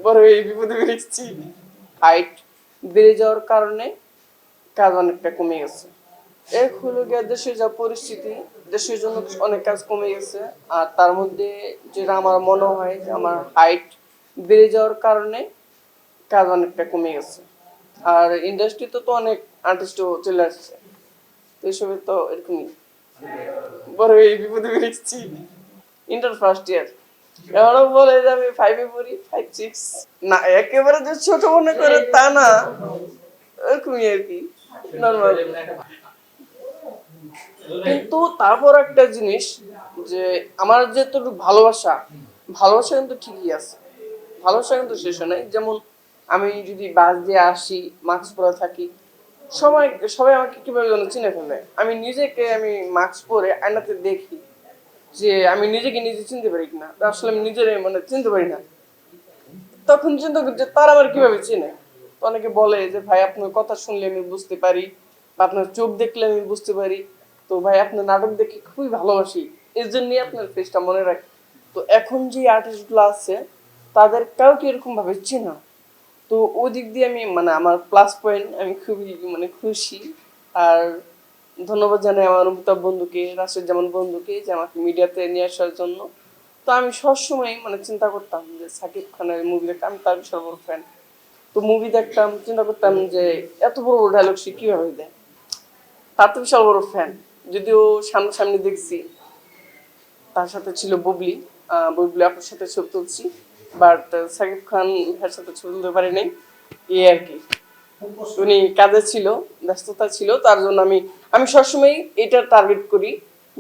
বড় এই বিপদে পড়েছি। হাইট বেড়ে যাওয়ার কারণে কাজ অনেকটা কমে গেছে। এক হলো গিয়ে দেশের যা পরিস্থিতি, দেশের জন্য অনেক কাজ কমে গেছে। আর তার মধ্যে যেটা আমার মনে হয় যে আমার হাইট বেড়ে যাওয়ার কারণে কাজ অনেকটা কমে গেছে। আর ইন্ডাস্ট্রিতে তো অনেক আর্টিস্টও চলে আসছে, তো এইসবে তো এরকমই বড় এই বিপদে পড়েছি। ইন্টার ফার্স্ট ইয়ার, এখনো বলে যে আমি 5 এ পড়ি, 5-6 না, একেবারে যে ছোট মনে করে তা না, এরকমই আর কি, নরমাল। কিন্তু তারপর একটা জিনিস, যে আমার যেহেতু ভালোবাসা, ভালোবাসা কিন্তু ঠিকই আছে, ভালোবাসা কিন্তু শেষ হয় নাই। যেমন আমি যদি বাস দিয়ে আসি, মাস্ক পরে থাকি, সবাই সবাই আমাকে কিভাবে যেন চিনে ফেলে। আমি নিজেকে আমি মাস্ক পরে আয়নাতে দেখি যে আমি নিজেকে নিজে চিনতে পারি কিনা, আসলে আমি নিজের মানে চিনতে পারি না। তখন চিন্তা করি যে তারা আমার কিভাবে চিনে। তো অনেকে বলে যে ভাই আপনার কথা শুনলে আমি বুঝতে পারি, বা আপনার চোখ দেখলে আমি বুঝতে পারি। তো ভাই আপনার নাটক দেখে খুবই ভালোবাসি, এর জন্যই আপনার ফেসটা মনে রাখি। তো এখন যে আর্টিস্টগুলো আছে তাদের কাউকে এরকম ভাবে চিনা। তো ওই দিক দিয়ে আমি মানে আমার প্লাস পয়েন্ট, আমি খুবই মানে খুশি। আর ধন্যবাদ জানাই আমার অমিতাভ বন্ধুকে, রাশেদ জামান বন্ধুকে, যে আমাকে মিডিয়াতে নিয়ে আসার জন্য। তো আমি সবসময় মানে চিন্তা করতাম যে সাকিব খানের মুভি দেখতাম, আমি তার বিশাল বড় ফ্যান। তো মুভি দেখতাম, চিন্তা করতাম যে এত বড় বড় ডায়লগ সে কিভাবে দেয়, তার তো বিশাল বড় ফ্যান। যদিও সামনাসামনি দেখছি, তার সাথে ছিল বুবলি, বুবলি আপুর সাথে ছবি তুলছি, বাট সাকিব খান ভাইয়ের সাথে ছবি তুলতে পারি নাই, এই আর কি। উনি কাজে ছিল, ব্যস্ততা ছিল, তার জন্য আমি আমি সবসময় এটা টার্গেট করি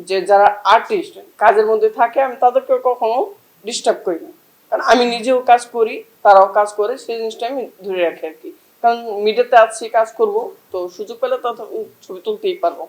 যে যারা আর্টিস্ট কাজের মধ্যে থাকে আমি তাদেরকে কখনো ডিস্টার্ব করি না। কারণ আমি নিজেও কাজ করি, তারাও কাজ করে, সেই জিনিসটা আমি ধরে রাখি আর কি। কারণ মিডিয়াতে আছি, কাজ করব, তো সুযোগ পেলে তো ছবি তুলতেই পারবো।